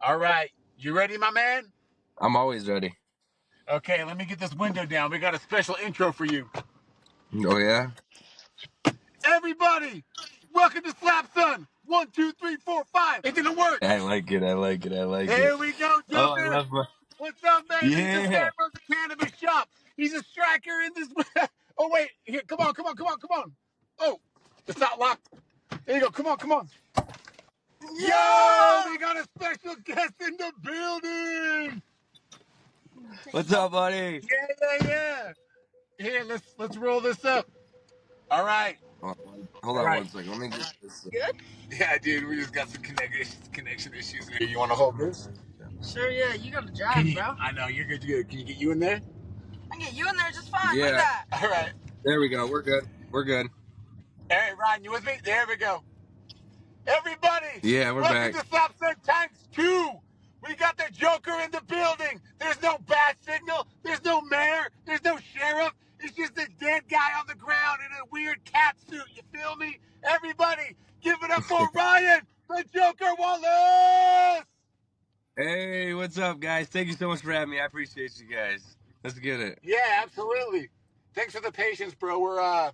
All right. You ready, my man? I'm always ready. Okay, let me get this window down. We got a special intro for you. Oh, yeah? Everybody, welcome to Slap Son. 1, 2, 3, 4, 5. It didn't work. I like it. I like it. I like it. Here we go, Oh, I Joker. love my... What's up, baby? This guy Yeah. runs a cannabis shop. He's a striker in this. Oh, wait. Here, come on. Oh, it's not locked. There you go. Come on. Yo, we got a special guest in the building. What's up, buddy? Yeah. Here, let's roll this up. All right. Hold on one second. Let me get this. Yeah, dude, we just got some connection issues. You want to hold this? Sure, yeah, you gotta drive, bro. I know, you're good. Can you get you in there? I can get you in there just fine, Yeah. like that. All right. There we go. We're good. We're good. All right, Ryan, you with me? There we go. Everybody, Yeah, we're welcome back. to Slap Set ×2. We got the Joker in the building. There's no bat signal. There's no mayor. There's no sheriff. It's just a dead guy on the ground in a weird cat suit. You feel me? Everybody, give it up for Ryan, the Joker Wallace. Hey, what's up, guys? Thank you so much for having me. I appreciate you guys. Let's get it. Yeah, absolutely. Thanks for the patience, bro.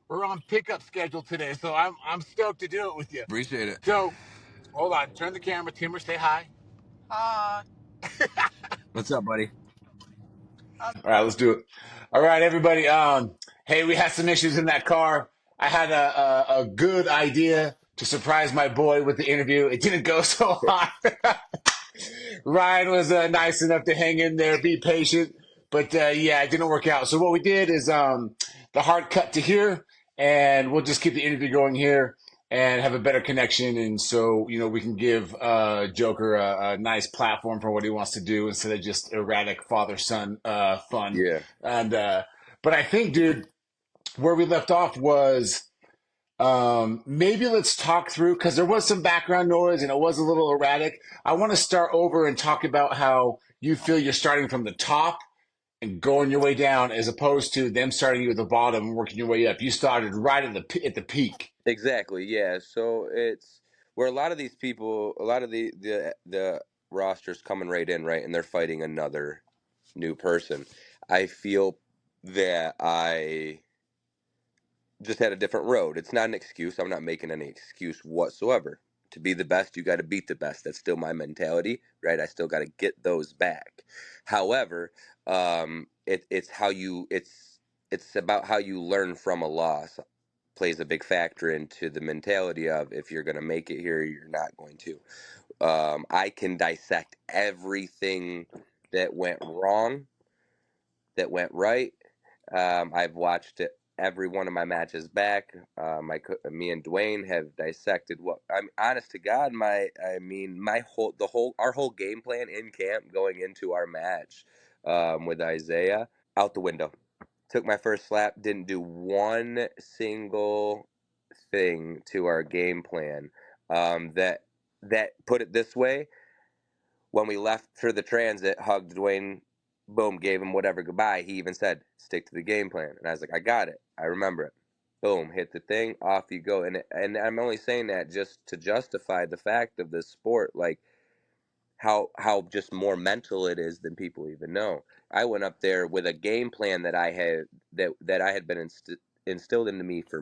We're on pickup schedule today, so I'm stoked to do it with you. Appreciate it. So, hold on. Turn the camera. Timmer, say hi. What's up, buddy? All right, let's do it. All right, everybody. Hey, we had some issues in that car. I had a good idea to surprise my boy with the interview. It didn't go so hot. Ryan was nice enough to hang in there, be patient, but yeah, it didn't work out. So what we did is the hard cut to here, and we'll just keep the interview going here and have a better connection. And so, we can give Joker a nice platform for what he wants to do instead of just erratic father-son fun. Yeah. And but I think, dude, where we left off was maybe let's talk through, because there was some background noise and it was a little erratic. I want to start over and talk about how you feel you're starting from the top and going your way down, as opposed to them starting you at the bottom and working your way up. You started right at the peak. Exactly. Yeah. So it's where a lot of these people, a lot of the rosters coming right in, right, and they're fighting another new person. I feel that I just had a different road. It's not an excuse. I'm not making any excuse whatsoever. To be the best, you got to beat the best. That's still my mentality, right? I still got to get those back. However, it's how you it's about how you learn from a loss. Plays a big factor into the mentality of if you're going to make it here, you're not going to. I can dissect everything that went wrong, that went right. I've watched it every one of my matches back. Me and Dwayne have dissected what I'm honest to God. Our whole game plan in camp going into our match with Isaiah out the window. Took my first slap, didn't do one single thing to our game plan. That put it this way, when we left for the transit, hugged Dwayne, boom, gave him whatever goodbye. He even said, stick to the game plan. And I was like, I got it. I remember it. Boom, hit the thing, off you go. And I'm only saying that just to justify the fact of this sport, like how just more mental it is than people even know. I went up there with a game plan that I had been instilled into me for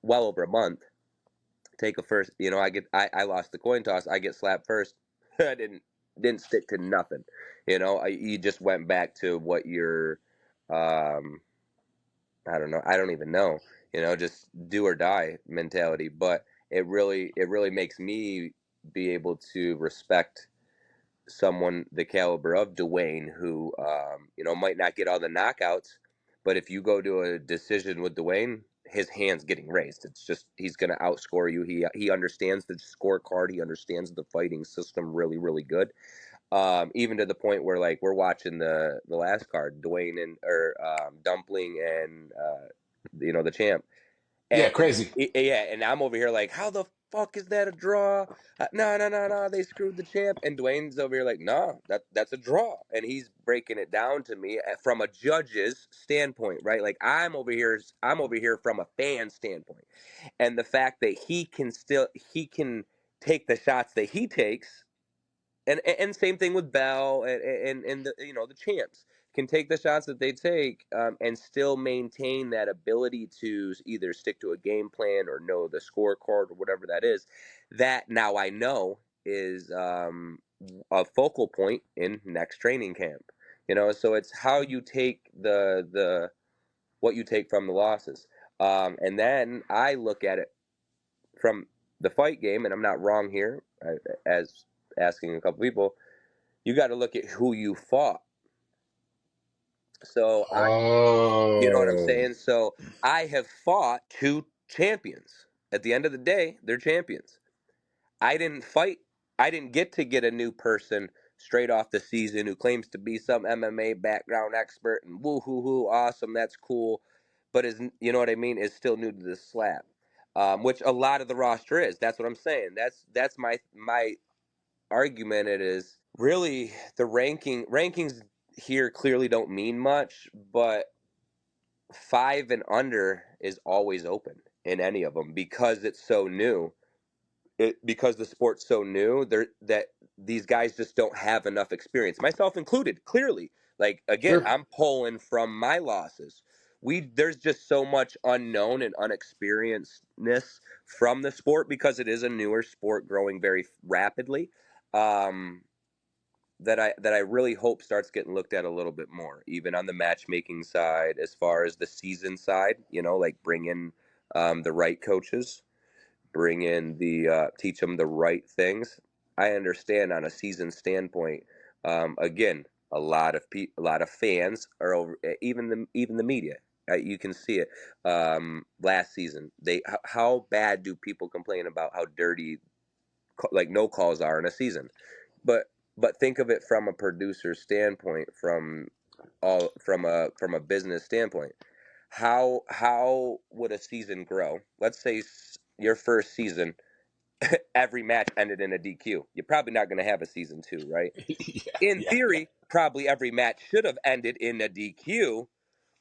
well over a month. Take a first, I lost the coin toss. I get slapped first. I didn't stick to nothing. You just went back to what your, I don't know. I don't even know. Just do or die mentality. But it really makes me be able to respect someone the caliber of Dwayne, who might not get all the knockouts, but if you go to a decision with Dwayne, his hand's getting raised. It's just he's going to outscore you. He understands the scorecard. He understands the fighting system really, really good. Even to the point where, like, we're watching the last card, Dwayne and Dumpling and the champ. Yeah, crazy. Yeah, and I'm over here like, how the fuck is that a draw? No, they screwed the champ. And Dwayne's over here like, no, that's a draw. And he's breaking it down to me from a judge's standpoint, right? Like I'm over here from a fan standpoint. And the fact that he can take the shots that he takes And same thing with Bell and the the champs can take the shots that they take, and still maintain that ability to either stick to a game plan or know the scorecard or whatever that is. That now I know is a focal point in next training camp. So it's how you take the what you take from the losses, and then I look at it from the fight game, and I'm not wrong here, as asking a couple people. You got to look at who you fought. So you know what I'm Oh, saying? So I have fought two champions. At the end of the day, they're champions. I didn't fight. I didn't get a new person straight off the season who claims to be some MMA background expert and woo hoo hoo awesome. That's cool, but is you know what I mean? Is still new to the slap, which a lot of the roster is. That's what I'm saying. That's my argument. It is really the rankings here clearly don't mean much, but 5 and under is always open in any of them because it's so new. Because the sport's so new, that these guys just don't have enough experience, myself included. Clearly, like again, sure. I'm pulling from my losses. There's just so much unknown and unexperiencedness from the sport because it is a newer sport growing very rapidly. Um, that I really hope starts getting looked at a little bit more, even on the matchmaking side, as far as the season side. Like bring in the right coaches, bring in teach them the right things. I understand on a season standpoint. Again, a lot of fans are over, even the media. You can see it. Last season, how bad do people complain about how dirty like no calls are in a season? But think of it from a producer standpoint, from a business standpoint. How would a season grow? Let's say your first season, every match ended in a DQ. You're probably not going to have a season two, right? Yeah, In yeah, yeah. theory, probably every match should have ended in a DQ,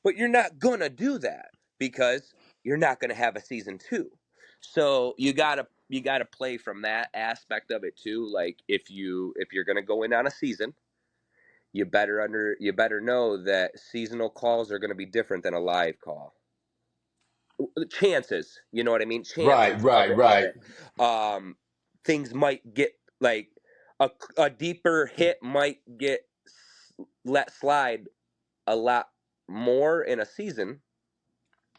but you're not gonna do that because you're not gonna have a season two. So you gotta play from that aspect of it too. Like if you're gonna go in on a season, you better know that seasonal calls are gonna be different than a live call. Chances, you know what I mean? Right, Chances right, of right. it. Things might get like a deeper hit might get let slide a lot more in a season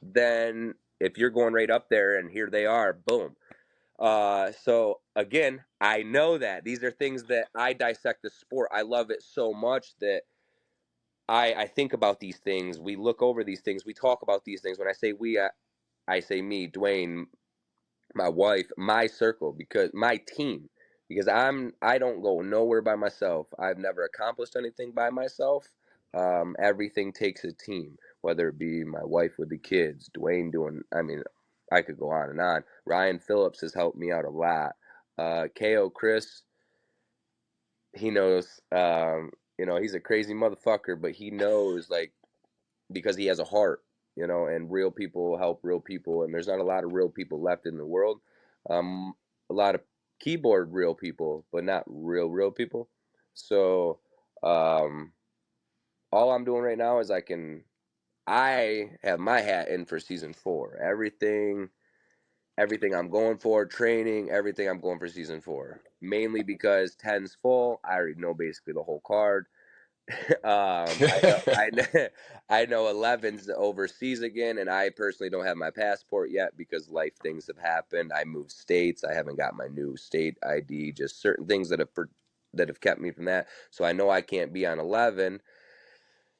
than if you're going right up there and here they are, boom. So again, I know that these are things that I dissect the sport. I love it so much that I think about these things. We look over these things. We talk about these things. When I say we, I say me, Dwayne, my wife, my circle, because my team, because I don't go nowhere by myself. I've never accomplished anything by myself. Everything takes a team, whether it be my wife with the kids, Dwayne doing. I mean, I could go on and on. Ryan Phillips has helped me out a lot. Ko Chris, he knows. He's a crazy motherfucker, but he knows like because he has a heart, and real people help real people, and there's not a lot of real people left in the world. Um, a lot of keyboard real people, but not real people. So, um, all I'm doing right now is I have my hat in for season four. Everything I'm going for, training, everything I'm going for season four. Mainly because 10's full. I already know basically the whole card. I know 11's overseas again, and I personally don't have my passport yet because life things have happened. I moved states. I haven't got my new state ID. Just certain things that have kept me from that. So I know I can't be on 11.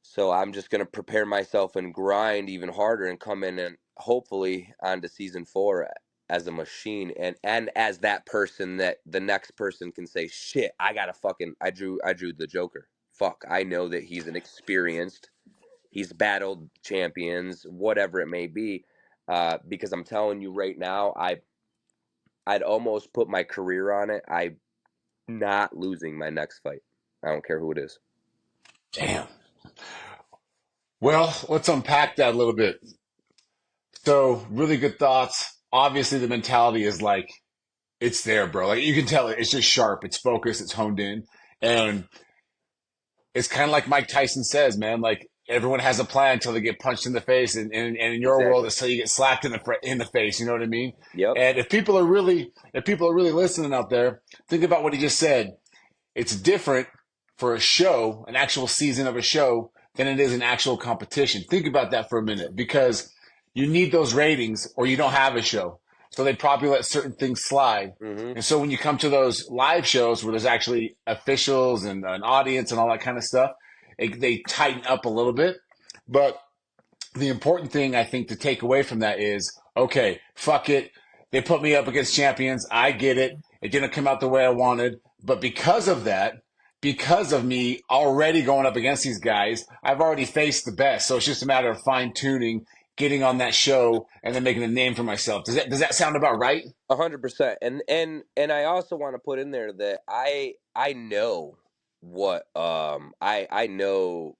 So I'm just gonna prepare myself and grind even harder and come in and hopefully onto season four as a machine and as that person that the next person can say, shit, I drew the Joker. Fuck, I know that he's an experienced, he's battled champions, whatever it may be. Because I'm telling you right now, I'd almost put my career on it. I'm not losing my next fight. I don't care who it is. Damn. Well, let's unpack that a little bit. So, really good thoughts. Obviously, the mentality is like It's there, bro. Like you can tell it. It's just sharp. It's focused. It's honed in, and it's kind of like Mike Tyson says, man. Like everyone has a plan until they get punched in the face, and in your world, Exactly. it's till you get slapped in the face. You know what I mean? Yep. And if people are really listening out there, think about what he just said. It's different for a show, an actual season of a show, than it is an actual competition. Think about that for a minute, because you need those ratings or you don't have a show. So they probably let certain things slide. Mm-hmm. And so when you come to those live shows where there's actually officials and an audience and all that kind of stuff, they tighten up a little bit. But the important thing I think to take away from that is, okay, fuck it. They put me up against champions. I get it. It didn't come out the way I wanted. But because of that, because of me already going up against these guys, I've already faced the best. So it's just a matter of fine tuning, getting on that show, and then making a name for myself. Does that sound about right? 100%. And I also want to put in there that I know what I know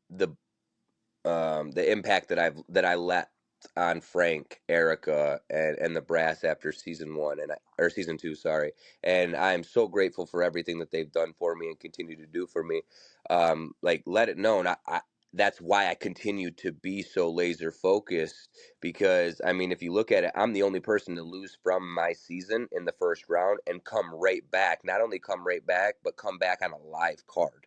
the the impact that I let on Frank, Erica, and the brass after season one or season two, sorry. And I'm so grateful for everything that they've done for me and continue to do for me. Like let it known. That's why I continue to be so laser focused, because I mean, if you look at it, I'm the only person to lose from my season in the first round and come right back. Not only come right back, but come back on a live card.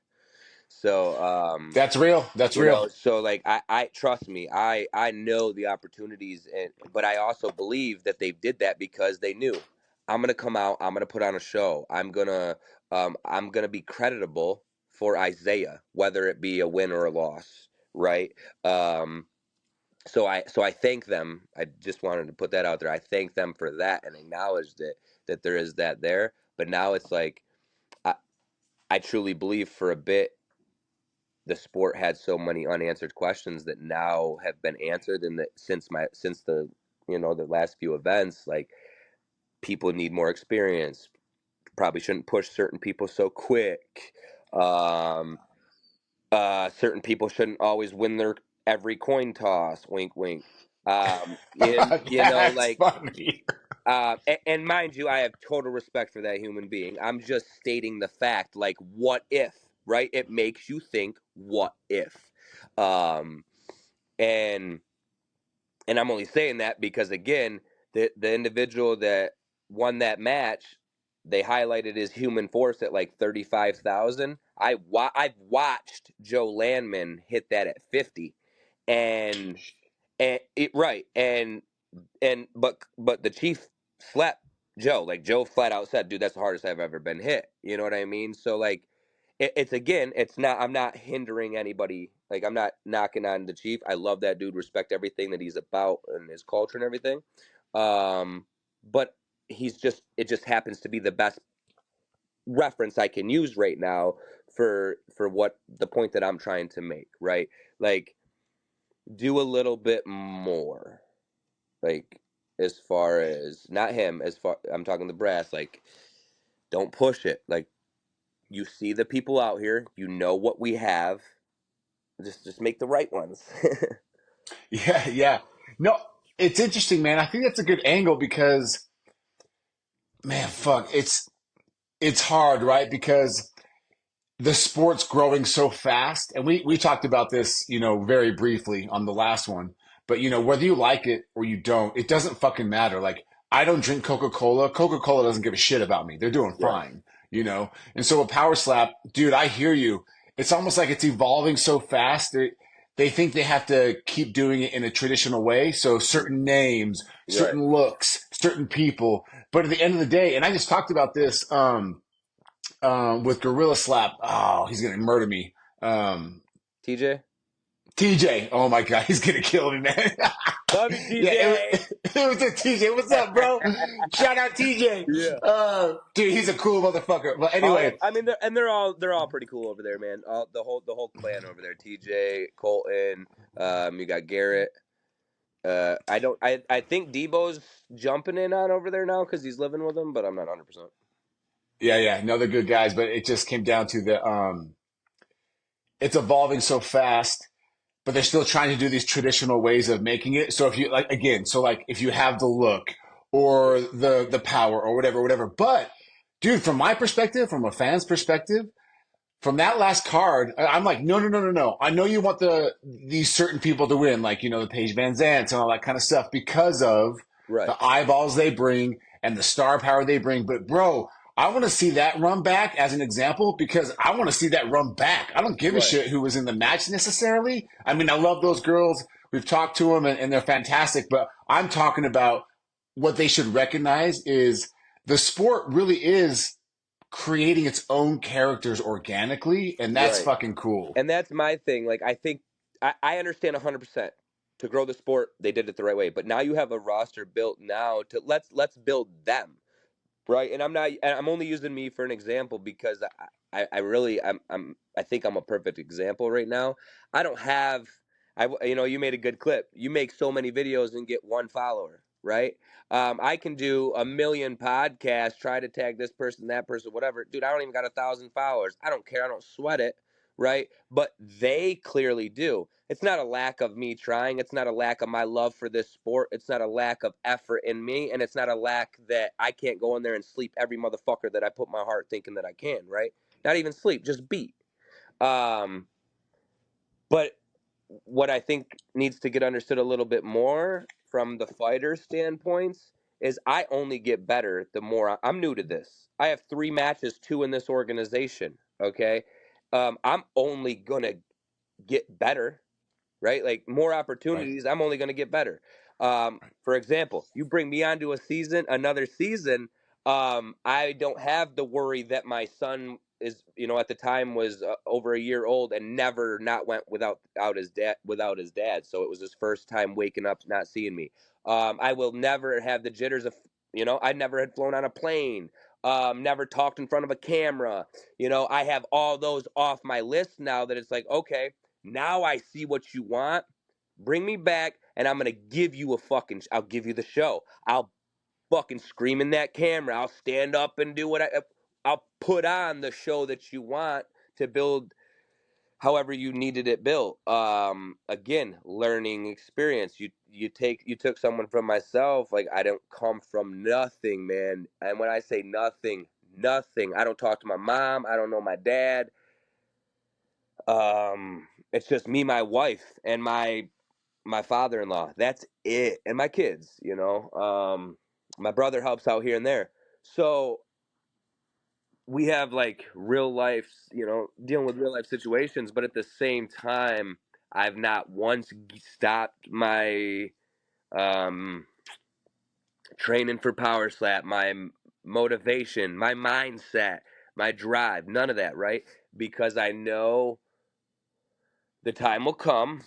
So That's real. That's real. so like I trust me, I know the opportunities, and but I also believe that they did that because they knew I'm gonna come out, I'm gonna put on a show, I'm gonna be creditable for Isaiah, whether it be a win or a loss, right? um so I thank them. I just wanted to put that out there. I thank them for that and acknowledge that there is that there. But now it's like I, I truly believe for a bit the sport had so many unanswered questions that now have been answered, and that since the the last few events, like people need more experience, probably shouldn't push certain people so quick, um certain people shouldn't always win their every coin toss, wink wink, That's like funny. and mind you, I have total respect for that human being. I'm just stating the fact, like, what if, right? It makes you think, what if? Um, and I'm only saying that because, again, the individual that won that match, they highlighted his human force at like 35,000. I've watched Joe Landman hit that at 50, and right, and but the chief slept Joe. Like Joe flat out said, "Dude, that's the hardest I've ever been hit." You know what I mean? So like, it's again, it's not. I'm not hindering anybody. Like I'm not knocking on the chief. I love that dude. Respect everything that he's about and his culture and everything. But he's just. It just happens to be the best reference I can use right now for what the point that I'm trying to make. Right? Like, do a little bit more, like as far as not him, as far I'm talking the brass, like don't push it. Like you see the people out here, you know what we have, just make the right ones. Yeah, yeah. No, it's interesting, man. I think that's a good angle because, man, fuck, it's hard, right? Because the sport's growing so fast, and we talked about this, very briefly on the last one. But whether you like it or you don't, it doesn't fucking matter. Like I don't drink Coca-Cola. Coca-Cola doesn't give a shit about me. They're doing Right. fine, you know. And so a power slap, dude, I hear you. It's almost like it's evolving so fast. They think they have to keep doing it in a traditional way. So certain names, Right. certain looks, certain people. But at the end of the day, and I just talked about this, with Gorilla Slap. Oh, he's gonna murder me. TJ. TJ. Oh my god, he's gonna kill me, man. Love you, Yeah, TJ. it was a TJ. What's up, bro? Shout out TJ. Yeah. Dude, he's a cool motherfucker. But Oh, anyway, I mean, they're all pretty cool over there, man. The whole clan over there. TJ, Colton, you got Garrett. I think Debo's jumping in on over there now because he's living with them, but I'm not 100%. yeah, no, they're good guys. But it just came down to it's evolving so fast. But they're still trying to do these traditional ways of making it. So if you like, again, so like if you have the look or the power or whatever. But dude, from my perspective, from a fan's perspective, from that last card, I'm like, no. I know you want these certain people to win, like, the Paige Van Zants and all that kind of stuff because of Right. the eyeballs they bring and the star power they bring. But bro, I want to see that run back as an example because I want to see that run back. I don't give a Right. shit who was in the match necessarily. I mean, I love those girls. We've talked to them and they're fantastic, but I'm talking about what they should recognize is the sport really is creating its own characters organically, and that's Right. fucking cool. And that's my thing. Like, I think I understand 100%. To grow the sport, they did it the right way. But now you have a roster built now to let's build them. Right. And I'm only using me for an example because I really I think I'm a perfect example right now. I don't have you made a good clip. You make so many videos and get one follower, right? I can do a million podcasts, try to tag this person, that person, whatever. Dude, I don't even got 1,000 followers. I don't care. I don't sweat it, right? But they clearly do. It's not a lack of me trying. It's not a lack of my love for this sport. It's not a lack of effort in me. And it's not a lack that I can't go in there and sleep every motherfucker that I put my heart thinking that I can, right? Not even sleep, just beat. But what I think needs to get understood a little bit more from the fighter standpoints is I only get better the more I'm new to this. I have 3 matches, 2 in this organization. Okay. I'm only going to get better, right? Like more Right. opportunities, I'm only going to get better. For example, you bring me onto another season. I don't have the worry that my son is, at the time was over a year old and never not went without his dad. So it was his first time waking up not seeing me. I will never have the jitters of, I never had flown on a plane. Never talked in front of a camera. I have all those off my list now that it's like, okay, now I see what you want. Bring me back, and I'm gonna give you I'll give you the show. I'll fucking scream in that camera. I'll stand up and do I'll put on the show that you want to build however you needed it built. Again, learning experience. You took someone from myself. Like, I don't come from nothing, man. And when I say nothing, nothing. I don't talk to my mom. I don't know my dad. It's just me, my wife, and my father-in-law. That's it, and my kids. My brother helps out here and there. So we have like real life, dealing with real life situations, but at the same time, I've not once stopped my um, training for power slap, my motivation, my mindset, my drive. None of that, right? Because I know the time will come.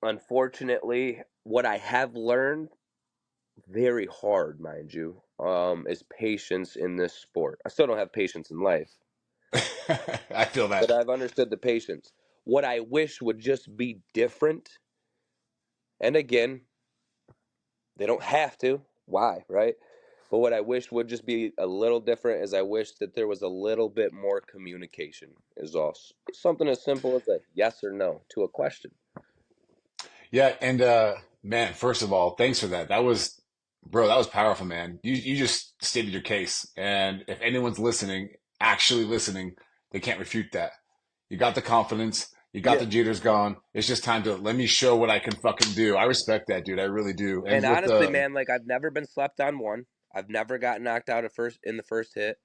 Unfortunately, what I have learned, very hard, mind you, is patience in this sport. I still don't have patience in life, I feel but that. I've understood the patience. What I wish would just be different, and again, they don't have to. Why, right? But what I wish would just be a little different is I wish that there was a little bit more communication, is all. Something as simple as a yes or no to a question. Yeah, and man, first of all, thanks for that. Bro, that was powerful, man. You just stated your case, and if anyone's listening, actually listening, they can't refute that. You got the confidence, you got Yeah. the jitters gone. It's just time to let me show what I can fucking do. I respect that, dude. I really do. And And with honestly, the man, like, I've never been slept on one. I've never got knocked out in the first hit.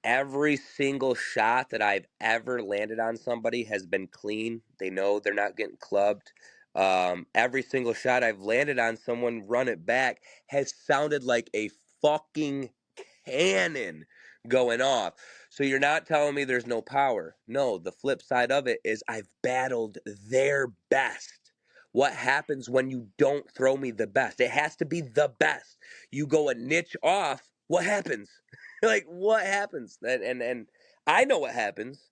Every single shot that I've ever landed on somebody has been clean. They know they're not getting clubbed. Every single shot I've landed on someone, run it back, has sounded like a fucking cannon going off. So you're not telling me there's no power. No, the flip side of it is I've battled their best. What happens when you don't throw me the best? It has to be the best. You go a niche off, what happens? Like, what happens? And I know what happens.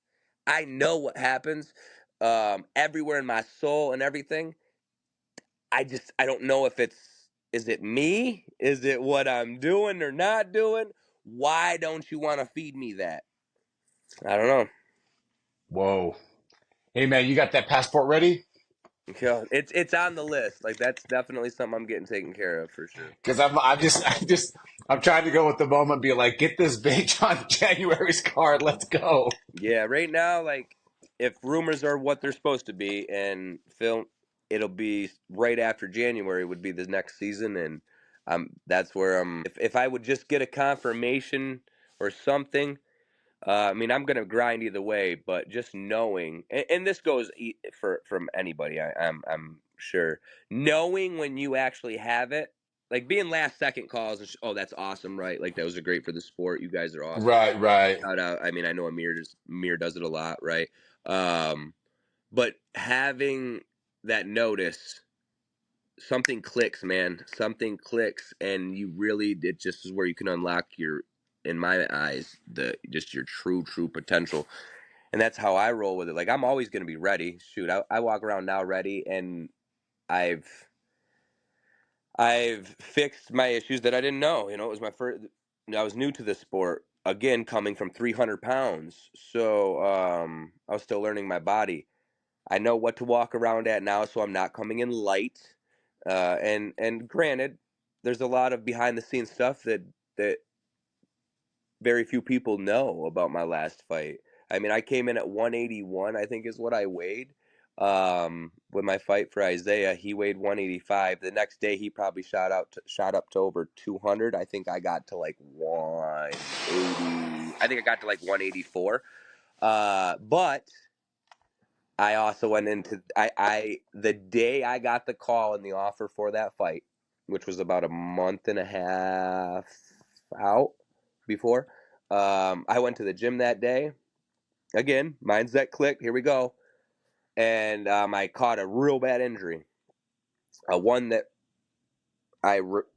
I know what happens. Everywhere in my soul and everything. I don't know if is it me? Is it what I'm doing or not doing? Why don't you want to feed me that? I don't know. whoa. Hey man, you got that passport ready? Yeah, it's on the list. Like that's definitely something I'm getting taken care of for sure. Because I'm trying to go with the moment, be like, get this bitch on January's card. Let's go. Yeah, right now, like if rumors are what they're supposed to be, and film, it'll be right after January would be the next season, and that's where I'm. If I would just get a confirmation or something, I mean, I'm gonna grind either way, but just knowing, and this goes for from anybody, I'm sure, knowing when you actually have it, like being last second calls, and oh, that's awesome, right? Like that was great for the sport. You guys are awesome. Right, right. Shout out. I mean, I know Amir does it a lot, right? Um, but having that notice, something clicks, man. Something clicks, and you really it just is where you can unlock your, in my eyes, the just your true potential. And that's how I roll with it. Like I'm always gonna be ready. Shoot, I walk around now ready, and I've I've fixed my issues that I didn't know. You know, it was my first. I was new to this sport again, coming from 300 pounds, so I was still learning my body. I know what to walk around at now, so I'm not coming in light. And granted, there's a lot of behind the scenes stuff that very few people know about my last fight. I mean, I came in at 181, I think is what I weighed. With my fight for Isaiah, he weighed 185. The next day, he probably shot up to over 200. I think I got to like 180. I think I got to like 184. But I also went into I the day I got the call and the offer for that fight, which was about a month and a half out before. I went to the gym that day. Again, mindset clicked. Here we go. And I caught a real bad injury, one that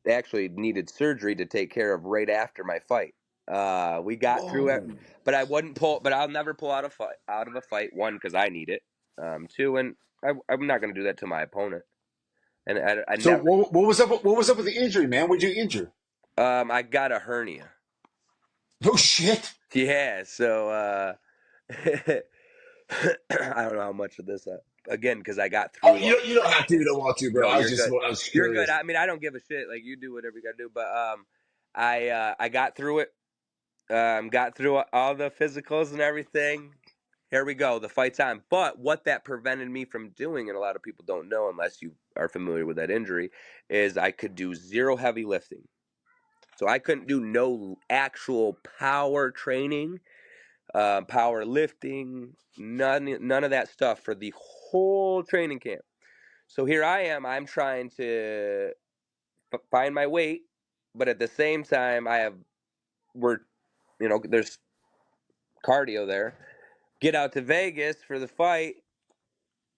actually needed surgery to take care of right after my fight. We got through it, Whoa. but I wouldn't pull. But I'll never pull out of a fight. One, because I need it. Two, and I'm not going to do that to my opponent. And I So never. what was up? What was up with the injury, man? What'd you injure? I got a hernia. No shit. Yeah. So I don't know how much of this. Again, because I got Oh, through. you don't have to. You don't want to, bro. No, you're good. I was You're good. curious. I mean, I don't give a shit. Like you do whatever you got to do. But I got through it. Got through all the physicals and everything. Here we go. The fight's on. But what that prevented me from doing, and a lot of people don't know unless you are familiar with that injury, is I could do zero heavy lifting. So I couldn't do no actual power training, power lifting, none of that stuff for the whole training camp. So here I am. I'm trying to find my weight, but at the same time, there's cardio there. Get out to Vegas for the fight.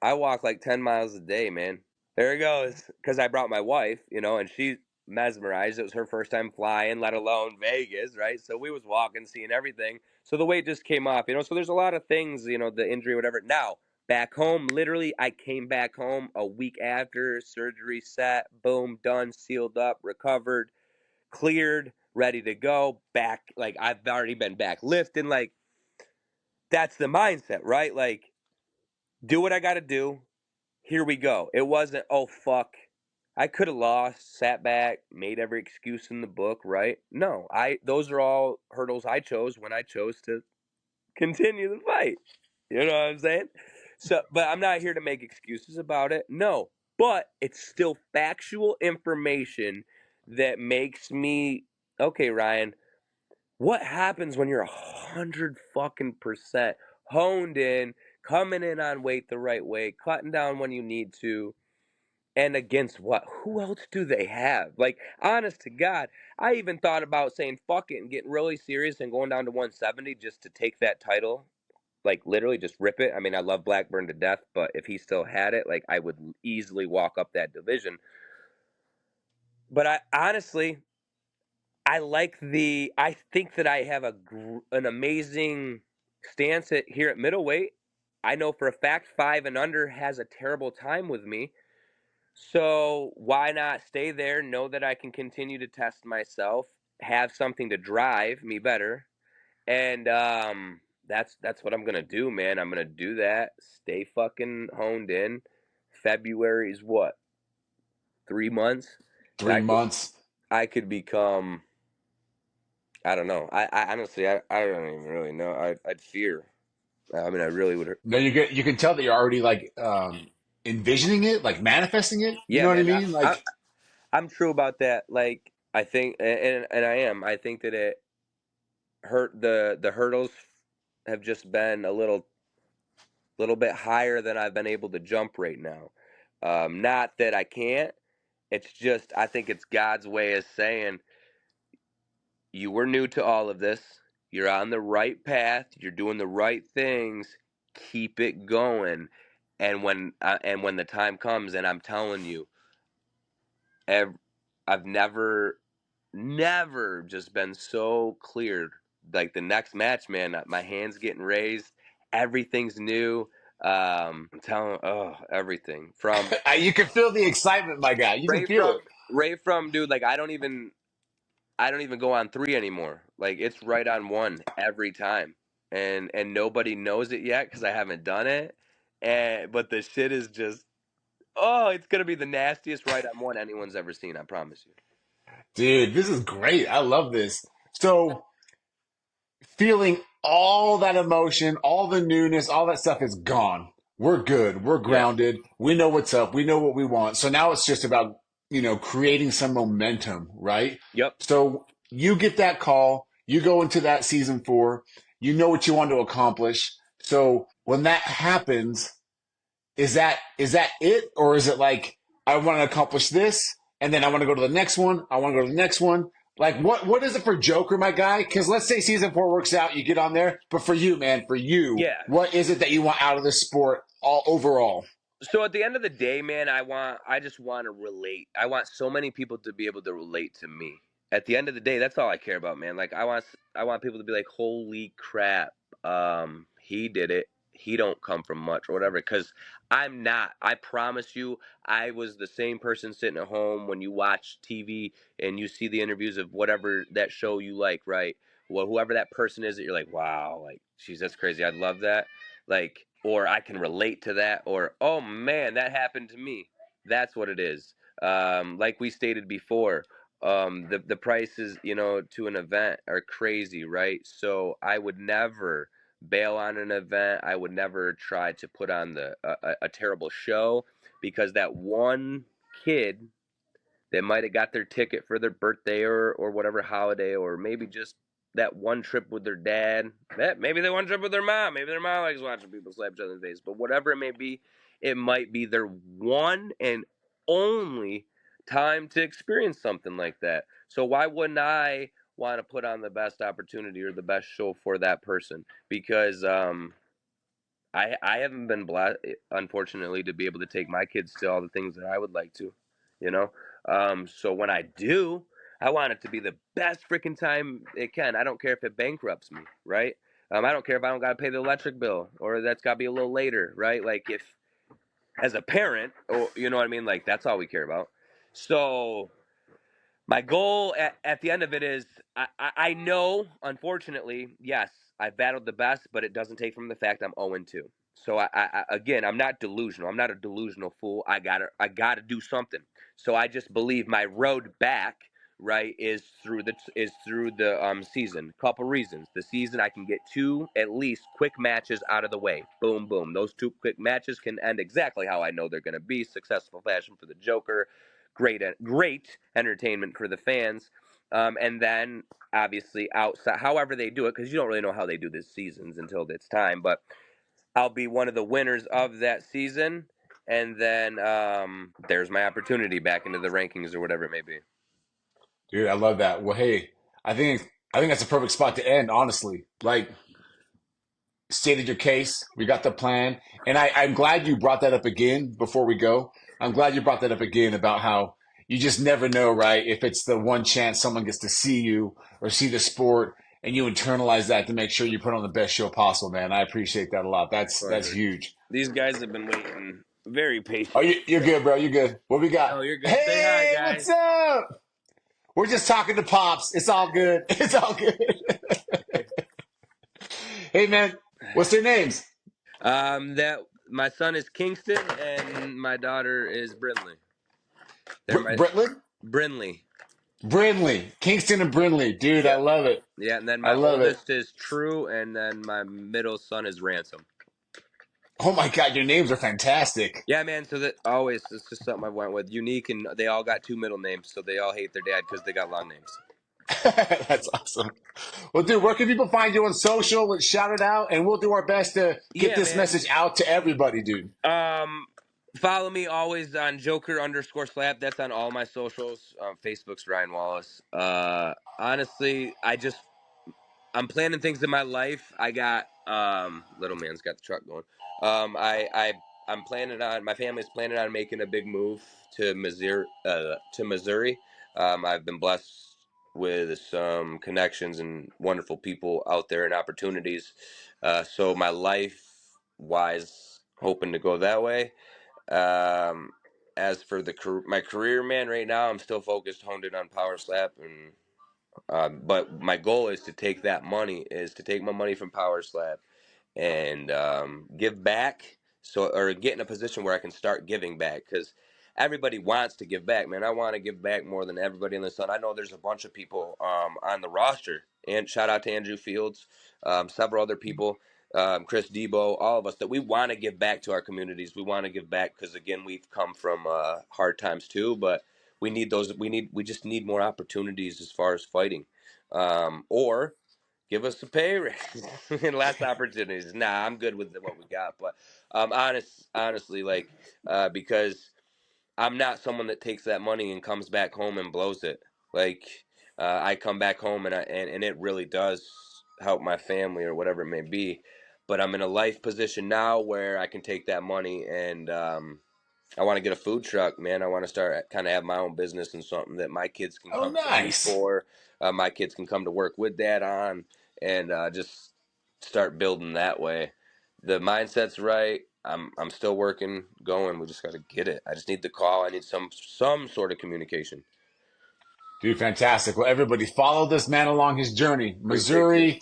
I walk like 10 miles a day, man. There it goes. Because I brought my wife, and she's mesmerized. It was her first time flying, let alone Vegas, right? So we was walking, seeing everything. So the weight just came off, So there's a lot of things, the injury, whatever. Now, back home, literally, I came back home a week after surgery set, boom, done, sealed up, recovered, cleared, ready to go. Back, like I've already been back lifting. Like that's the mindset, right? Like do what I got to do. Here we go. It wasn't, oh, fuck. I could have lost, sat back, made every excuse in the book, right? No, those are all hurdles I chose when I chose to continue the fight. You know what I'm saying? So, but I'm not here to make excuses about it. No, but it's still factual information that makes me okay, Ryan. What happens when you're 100 fucking% honed in, coming in on weight the right way, cutting down when you need to, and against what? Who else do they have? Like, honest to God, I even thought about saying fuck it and getting really serious and going down to 170 just to take that title. Like, literally just rip it. I mean, I love Blackburn to death, but if he still had it, like, I would easily walk up that division. But I honestly, I think that I have an amazing stance here at middleweight. I know for a fact 5 and under has a terrible time with me. So why not stay there, know that I can continue to test myself, have something to drive me better. And that's what I'm going to do, man. I'm going to do that. Stay fucking honed in. February is what? 3 months? 3 months. I could become. I don't know. I honestly, I don't even really know. I'd fear. I mean, I really would. No, you can tell that you're already like envisioning it, like manifesting it. You Yeah, know what I man. mean? Like, I'm true about that. Like, I think, and I am. I think that it hurt the hurdles have just been a little bit higher than I've been able to jump right now. Not that I can't. It's just I think it's God's way of saying you were new to all of this. You're on the right path. You're doing the right things. Keep it going. And when the time comes, and I'm telling you, I've never just been so cleared. Like the next match, man, my hands getting raised. Everything's new. I'm telling, everything from you can feel the excitement, my guy. You can right feel from it. right from dude. Like I don't even go on 3 anymore. Like it's right on 1 every time, and nobody knows it yet because I haven't done it. And but the shit is just it's gonna be the nastiest right on 1 anyone's ever seen. I promise you. Dude, this is great. I love this. So, feeling all that emotion, all the newness, all that stuff is gone. We're good. We're Yeah. grounded. We know what's up. We know what we want. So now it's just about, creating some momentum, right? Yep. So you get that call, you go into that season 4, you know what you want to accomplish. So when that happens, is that it, or is it like I want to accomplish this and then I want to go to the next one? I want to go to the next one. Like what is it for Joker, my guy? Because let's say season 4 works out, you get on there. But for you, man, for you, Yeah. what is it that you want out of this sport all overall? So at the end of the day, man, I just want to relate. I want so many people to be able to relate to me. At the end of the day, that's all I care about, man. Like I want people to be like, "Holy crap. He did it. He don't come from much or whatever." Cuz I'm not. I promise you, I was the same person sitting at home when you watch TV and you see the interviews of whatever that show you like, right? Well, whoever that person is that you're like, "Wow, like, geez, that's crazy. I'd love that." Like, or I can relate to that, or oh man, that happened to me. That's what it is. Like we stated before, the prices, to an event are crazy, right? So I would never bail on an event. I would never try to put on a terrible show because that one kid they might have got their ticket for their birthday or whatever holiday, or maybe just that one trip with their dad. Maybe they one trip with their mom. Maybe their mom likes watching people slap each other in the face. But whatever it may be, it might be their one and only time to experience something like that. So why wouldn't I want to put on the best opportunity or the best show for that person? Because I haven't been blessed, unfortunately, to be able to take my kids to all the things that I would like to, you know. So when I do, I want it to be the best freaking time it can. I don't care if it bankrupts me, right? I don't care if I don't got to pay the electric bill or that's got to be a little later, right? Like if as a parent, or you know what I mean, like that's all we care about. So my goal at the end of it is I know, unfortunately, yes, I've battled the best, but it doesn't take from the fact I'm 0-2. So again, I'm not delusional. I'm not a delusional fool. I gotta do something. So I just believe my road back, right, is through the season. Couple reasons. The season I can get 2 at least quick matches out of the way. Boom, boom. Those 2 quick matches can end exactly how I know they're gonna be. Successful fashion for the Joker, great entertainment for the fans, and then obviously outside, however they do it, because you don't really know how they do these seasons until it's time. But I'll be one of the winners of that season, and then there's my opportunity back into the rankings or whatever it may be. Dude, I love that. Well, hey, I think that's a perfect spot to end, honestly. Like, stated your case. We got the plan. And I'm glad you brought that up again before we go. I'm glad you brought that up again about how you just never know, right? If it's the one chance someone gets to see you or see the sport, and you internalize that to make sure you put on the best show possible, man. I appreciate that a lot. That's Pleasure. huge. These guys have been waiting very Oh, patient. you're good, bro. You're good. What we got? Oh, you're good. Say hi, Hey, guys. what's up? We're just talking to pops. It's all good. It's all good. Hey, man, what's their names? That My son is Kingston, and my daughter is Brinley. They're my Britland? Brinley. Brindley. Kingston and Brindley. Dude, I Yeah, love it. yeah. And then I my love it. oldest is True, and then my middle son is Ransom. Oh my God, your names are fantastic. Yeah, man. So that always it's just something I went with. Unique, and they all got 2 middle names, so they all hate their dad because they got long names. That's awesome. Well, dude, where can people find you on social? Let's shout it out, and we'll do our best to get Yeah, this man. message out to everybody, dude. Follow me always on Joker_slap. That's on all my socials. Facebook's Ryan Wallace. Honestly, I'm planning things in my life. I got little man's got the truck going. I'm planning on my family's planning on making a big move to Missouri. I've been blessed with some connections and wonderful people out there and opportunities. So my life wise, hoping to go that way. Um, as for my career, man, right now I'm still focused, honed in on power slap, and but my goal is to take my money from power slap and give back, or get in a position where I can start giving back, because everybody wants to give back, man. I want to give back more than everybody in the sun. I know there's a bunch of people on the roster, and shout out to Andrew Fields, several other people, Chris Debo, all of us, that we want to give back to our communities. We want to give back because, again, we've come from hard times too, but we just need more opportunities as far as fighting, or give us a pay raise and less opportunities. Nah, I'm good with what we got. But honestly, like, because I'm not someone that takes that money and comes back home and blows it. Like, I come back home and it really does help my family or whatever it may be. But I'm in a life position now where I can take that money and I want to get a food truck, man. I want to start kind of have my own business and something that my kids can Oh, come to me nice. for. My kids can come to work with dad on, and just start building that way. The mindset's right. I'm still working, going. We just got to get it. I just need the call. I need some sort of communication. Dude, fantastic. Well, everybody follow this man along his journey. Appreciate you. Missouri,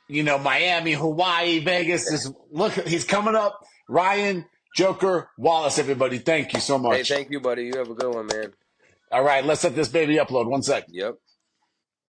Miami, Hawaii, Vegas. Look, he's coming up. Ryan, Joker, Wallace, everybody. Thank you so Hey, much. thank you, buddy. You have a good one, man. All right, let's let this baby upload. One sec. Yep.